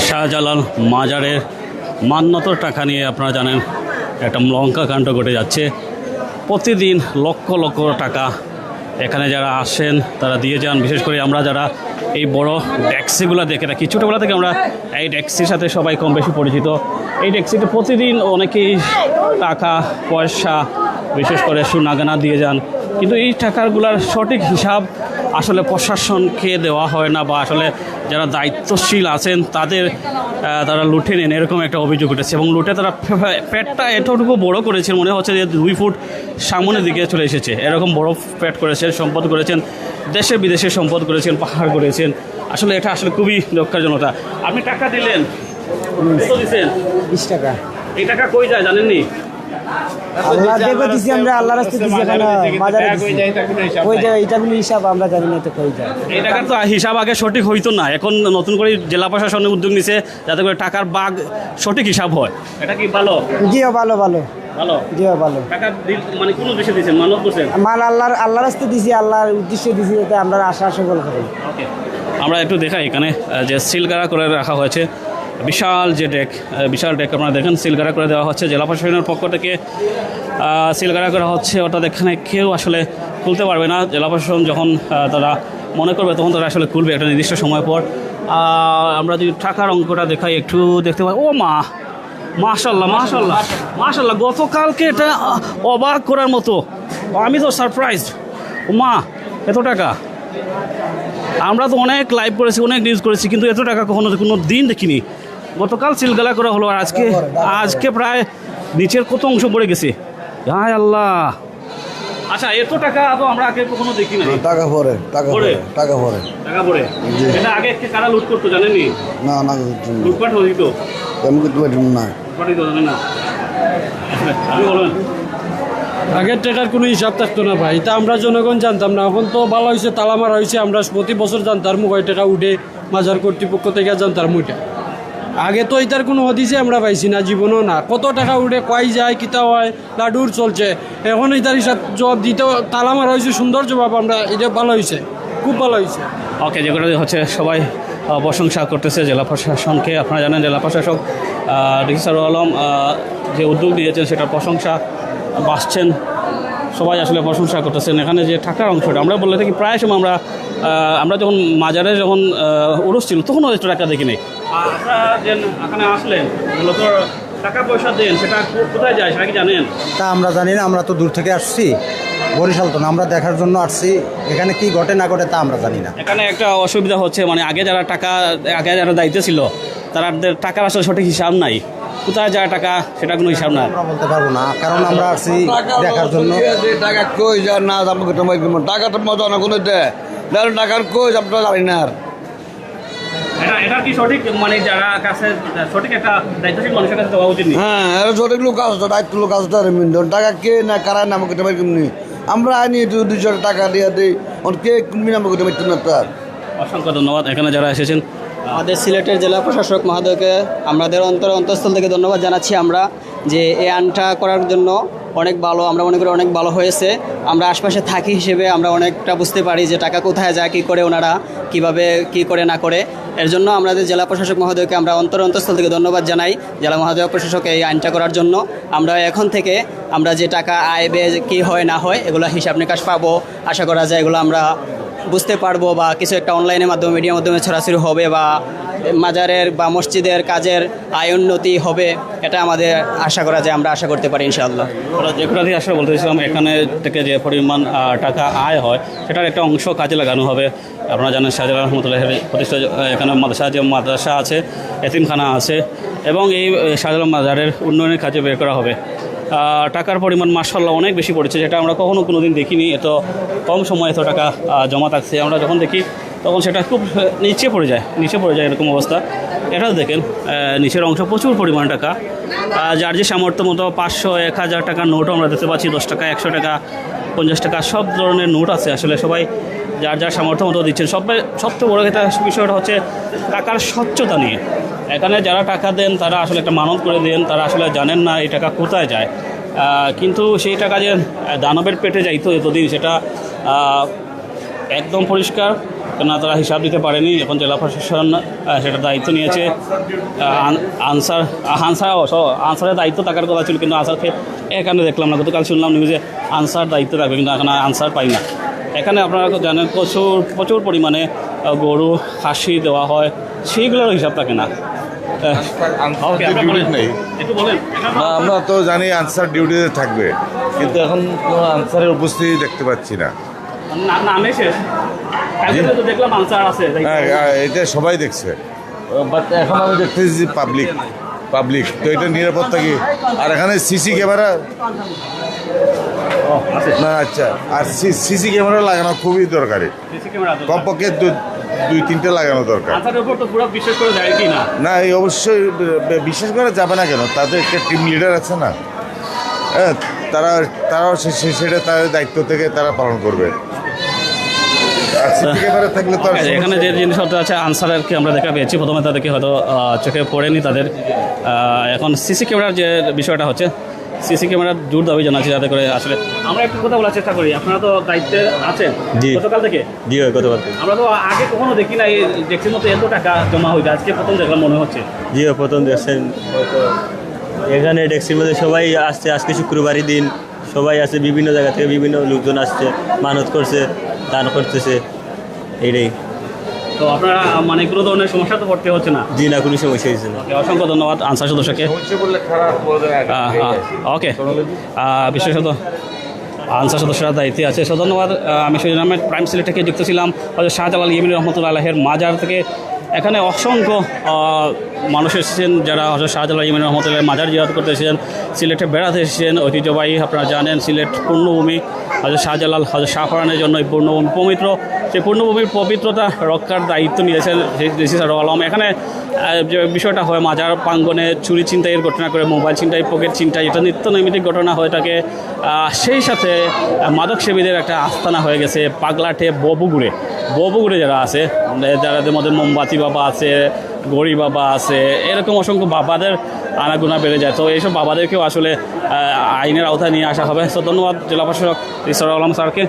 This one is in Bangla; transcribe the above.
শাহজালাল মাজারের মান্যতর টাকা নিয়ে আপনারা জানেন একটা লঙ্কা কাণ্ড ঘটে যাচ্ছে। প্রতিদিন লক্ষ লক্ষ টাকা এখানে যারা আসেন তারা দিয়ে যান। বিশেষ করে আমরা যারা এই বড় ট্যাক্সিগুলো দেখে থাকি, ছোটোবেলা থেকে আমরা এই ট্যাক্সির সাথে সবাই কম বেশি পরিচিত। এই ট্যাক্সিতে প্রতিদিন অনেকেই টাকা পয়সা বিশেষ করে সুনাগানা দিয়ে যান, কিন্তু এই টাকাগুলোর সঠিক হিসাব আসলে প্রশাসনকে দেওয়া হয় না, বা আসলে যারা দায়িত্বশীল আছেন তারা লুটে নেন, এরকম একটা অভিযোগ উঠেছে। এবং লুটে তারা পেটটা এতটুকু বড় করেছেন, মনে হচ্ছে যে 2 ফুট সামনের দিকে চলে এসেছে, এরকম বড় পেট করেছেন, সম্পদ করেছেন, দেশে বিদেশে সম্পদ করেছেন, পাহাড় করেছেন। আসলে এটা আসলে খুবই লক্ষাজনতা। আপনি টাকা দিলেন, কত দিচ্ছেন? 20 টাকা। এই টাকা কই যায় জানেননি? আল্লাহ দেখে দিছি আমরা, আল্লাহর রাস্তায় দিছি, এখানে বাজারে দিছি। কই যায় এটা কোনো হিসাব আমরা জানি না, তো কই যায় এই টাকার তো হিসাব আগে সঠিক হইতো না, এখন নতুন করে জেলা প্রশাসনের উদ্যোগ নিছে যাতে করে টাকার বাগ সঠিক হিসাব হয়। এটা কি ভালো? জিও ভালো ভালো ভালো জিও ভালো। টাকা মানে কোন উদ্দেশ্যে দিয়েছেন? মানত করছেন? মাল আল্লাহর রাস্তায় দিছি, আল্লাহর উদ্দেশ্যে দিছি, যাতে আমরা আশা সফল করি। ওকে, আমরা একটু দেখাই এখানে যে সিলগাড়া করে রাখা হয়েছে, বিশাল যে বিশাল ডেক আপনারা দেখেন সিলগাড়া করে দেওয়া হচ্ছে জেলা প্রশাসনের পক্ষ থেকে। সিলগাড়া করা হচ্ছে, অর্থাৎ এখানে কেউ আসলে খুলতে পারবে না। জেলা প্রশাসন যখন তারা মনে করবে তখন তারা আসলে খুলবে একটা নির্দিষ্ট সময় পর। আমরা যদি টাকার অঙ্কটা দেখাই একটু দেখতে পাই। ও মা, মাশাল্লাহ মাশাল্লাহ মাশাল্লাহ, গতকালকে এটা অবাক করার মতো, আমি তো সারপ্রাইজড। ও মা, এত টাকা! আমরা তো অনেক লাইভ করেছি, অনেক নিউজ করেছি, কিন্তু এত টাকা কোনো দিন দেখিনি। গতকাল সিলগালা করা হলো, আর আজকে প্রায় নিচের কত অংশ পড়ে গেছে। হায় আল্লাহ! আচ্ছা, এত টাকা তো আমরা আগে কখনো দেখি না। টাকা পরে এটা আগে কারা লুট করতো জানেননি? না লুটপাট হইত, তেমন করতে পারি না। লুটপাট হইতো, জানেন না? আপনি বলবেন। আগের টাকার কোনো হিসাব থাকতো না ভাই, তা আমরা জনগণ জানতাম না। এখন তো ভালো হয়েছে, তালা মারা হয়েছে, আমরা প্রতি বছর জানতাম মোবাইল টাকা উঠে মাজার কর্তৃপক্ষ থেকে জানতাম ওইটা। আগে তো এটার কোনো হদিসে আমরা পাইছি না, জীবনও না। কত টাকা উঠে কয় যায়, কিতা হয়, লাডুর চলছে। এখন এটার হিসাব জবাব দিতে তালা মারা হয়েছে, সুন্দর জবাব আমরা, এটা ভালো হয়েছে, খুব ভালো হয়েছে। ওকে, যেগুলো হচ্ছে সবাই প্রশংসা করতেছে জেলা প্রশাসনকে। আপনারা জানেন জেলা প্রশাসক ডিসি সারুল আলম যে উদ্যোগ নিয়েছেন সেটার প্রশংসা বাসছেন, সবাই আসলে প্রশংসা করতেছেন। এখানে যে টাকার অংশটা আমরা বলে থাকি, প্রায় সময় আমরা যখন মাজারে যখন উরুস ছিল তখনও একটু টাকা দেখিনি। আপনারা যে এখানে আসলেন মূলত টাকা পয়সা দেন, সেটা কোথায় যায় সেটা কি জানেন? তা আমরা জানি না, আমরা তো দূর থেকে আসছি, বরিশাল তো না, আমরা দেখার জন্য আসছি। এখানে কি ঘটে না ঘটে তা আমরা জানি না। এখানে একটা অসুবিধা হচ্ছে, মানে আগে যারা দায়িত্বে ছিল তাদের টাকার আসলে সঠিক হিসাব নাই। কোথায় যায় টাকা সেটা কোনো হিসাব না, আমরা বলতে পারবো না, কারণ আমরা আসছি দেখার জন্য। টাকা কই যায় না, টাকাটা মজা না কোনো দেয় টাকার কই আপনারা জানি না। এটা কি সঠিক, মানে যারা কাছে সঠিক একটা দায়িত্বশীল মানুষের কাছে দেওয়া উচিত? হ্যাঁ, এরা সঠিক লোক আছে, দায়িত্ব লোক আছে, টাকা কে না কারায় নাম করতে পারি কেমনি? আমরা আইনি 200 টাকা দিয়ে দিই, কে কোনদিন নাম করতে পারতাম না। তার অসংখ্য ধন্যবাদ এখানে যারা এসেছেন। আমাদের সিলেটের জেলা প্রশাসক মহোদয়কে আমাদের অন্তঃস্থল থেকে ধন্যবাদ জানাচ্ছি আমরা, যে এই আইনটা করার জন্য অনেক ভালো, আমরা মনে করি অনেক ভালো হয়েছে। আমরা আশপাশে থাকি হিসেবে আমরা অনেকটা বুঝতে পারি যে টাকা কোথায় যায়, কী করে ওনারা কিভাবে কি করে না করে। এর জন্য আমাদের জেলা প্রশাসক মহোদয়কে আমরা অন্তঃস্থল থেকে ধন্যবাদ জানাই, জেলা মহোদয় প্রশাসক এই আইনটা করার জন্য। আমরা এখন থেকে আমরা যে টাকা আয় ব্যয় কী হয় না হয় এগুলো হিসাব নিকাশ পাবো, আশা করা যায় এগুলো আমরা বুঝতে পারবো, বা কিছু একটা অনলাইনের মাধ্যমে মিডিয়ার মাধ্যমে ছড়াছড়ি হবে, বা মাজারের বা মসজিদের কাজের আয় উন্নতি হবে, এটা আমাদের আশা করা যায়, আমরা আশা করতে পারি ইনশাআল্লাহ। আমরা যে কথা দিয়ে আসলে বলতে চাইছিলাম, এখানে থেকে যে পরিমাণ টাকা আয় হয় সেটার একটা অংশ কাজে লাগানো হবে। আপনারা জানেন শাহজালাল রহমতুল্লাহ প্রতিষ্ঠা, এখানে মাদ্রাসা আছে, এতিমখানা আছে, এবং এই শাহজালাল মাজারের উন্নয়নের কাজে বের করা হবে। টাকার পরিমাণ মাশাআল্লাহ অনেক বেশি পড়েছে, যেটা আমরা কোনো দিন দেখিনি। এত কম সময়ে এত টাকা জমা থাকছে, আমরা যখন দেখি তখন সেটা খুব নিচে পড়ে যায় এরকম অবস্থা। এটাও দেখেন নিচের অংশ প্রচুর পরিমাণ টাকা, যার যে সামর্থ্য মতো 500, 1000 টাকার নোটও আমরা দেখতে পাচ্ছি, 10 টাকা, 100 টাকা, 50 টাকা, সব ধরনের নোট আছে। আসলে সবাই যার সামর্থ্য মতো দিচ্ছেন। সবচেয়ে বড় একটা বিষয়টা হচ্ছে টাকার স্বচ্ছতা নিয়ে। এখানে যারা টাকা দেন তারা আসলে একটা মানত করে দেন, তারা আসলে জানেন না এই টাকা কোথায় যায়, কিন্তু সেই টাকা যে দানবের পেটে যাইতো এতদিন সেটা একদম পরিষ্কার। কেননা তারা হিসাব দিতে পারেনি। এখন জেলা প্রশাসন সেটার দায়িত্ব নিয়েছে। আনসারের দায়িত্ব থাকার কথা ছিল, কিন্তু আনসারকে এখানে দেখলাম না। গতকাল শুনলাম নিউজে আনসার দায়িত্ব থাকবে, কিন্তু এখন আনসার পাই না। এখানে আপনারা জানেন প্রচুর পরিমাণে গরু খাসি দেওয়া হয়, সেইগুলোর হিসাব থাকে না। একটু বলেন। আমরা তো জানি আনসার ডিউটিতে থাকবে, কিন্তু এখন কোনো আনসারের উপস্থিতি দেখতে পাচ্ছি না। নামে শেষ তো দেখলাম আনসার আছে। হ্যাঁ, এটা সবাই দেখছে, বাট এখন আমি দেখতেছি পাবলিক তো এটা নিরাপত্তা কি? আর এখানে সিসি ক্যামেরা না, আচ্ছা, আর সিসি ক্যামেরা লাগানো খুবই দরকারি, কমপক্ষে 2-3টে লাগানো দরকার। বিশ্বাস করে যায় কি না? না, এই অবশ্যই বিশ্বাস করা যাবে না। কেন? তাদের একটা টিম লিডার আছে না, হ্যাঁ, তারাও সেটা তাদের দায়িত্ব থেকে তারা পালন করবে। আর সিসি ক্যামেরা থাকলে তো এখানে যে জিনিসপত্র আছে আনসারকে আমরা দেখা পেয়েছি, প্রথমে তাদেরকে হয়তো চোখে পড়েনি তাদের। এখন সিসি ক্যামেরার যে বিষয়টা হচ্ছে, সিসি ক্যামেরার জোর দাবি জানাচ্ছি, যাতে করে আসলে আমরা একটু কথা বলার চেষ্টা করি। আপনারা তো দায়িত্বে আছেন গতকাল থেকে? জি, গতকাল আমরা তো আগে কখনো দেখি না এই দেখছি মতো এত টাকা জমা হয়েছে, আজকে প্রথম দেখলাম মনে হচ্ছে। জি, প্রথম দেখছেন। এখানে ডেক্সির মধ্যে সবাই আসছে, আজকে শুক্রবারই দিন, সবাই আসছে, বিভিন্ন জায়গা থেকে বিভিন্ন লোকজন আসছে, মানত করছে, দান করতেছে, এইটাই। তো আপনারা মানে কোনো ধরনের সমস্যা তো পড়তে হচ্ছে না? জি না, কোনো সমস্যা হয়েছে না। অসংখ্য ধন্যবাদ আনসার সদস্যকে। ওকে, বিশেষত আনসার সদস্যরা দায়িত্বে আছে, সো ধন্যবাদ। আমি শহীদ আহমেদ, প্রাইম সিলেট থেকে যুক্ত ছিলাম হয়তো শাহজালাল ইয়ামিনী রহমতুল্লাহ আলাইহির মাজার থেকে। এখানে অসংখ্য মানুষ এসেছেন যারা হয়তো শাহজালাল ইয়ামিনী রহমতুল্লাহ মাজার জিয়ারত করতে এসেছেন, সিলেটে বেড়াতে এসেছেন। ঐতিহ্যবাহী আপনারা জানেন সিলেট পূর্ণভূমি, হয়তো শাহজালাল হয়তো শাহফরানের জন্য এই পূর্ণভূমি পবিত্র। সেই পূর্ণভূমির পবিত্রতা রক্ষার দায়িত্ব নিয়েছেন ডিসি স্যার আলম। এখানে যে বিষয়টা হয় মাজার প্রাঙ্গনে চুরি ছিনতাইয়ের ঘটনা করে, মোবাইল ছিনতাই, পকেট ছিনতাই, এটা নিত্য নৈমিত্তিক ঘটনা হয়ে থাকে। সেই সাথে মাদক সেবীদের একটা আস্তানা হয়ে গেছে পাগলাটে ববুগুড়ে যারা আছে, যাদের মধ্যে মোমবাতি বাবা আছে, গড়ি বাবা আছে, এরকম অসংখ্য বাবাদের আনাগোনা বেড়ে যায়। তো এইসব বাবাদেরকেও আসলে আইনের আওতায় নিয়ে আসা হবে। তো ধন্যবাদ জেলা প্রশাসক ইসরার আলম স্যারকে।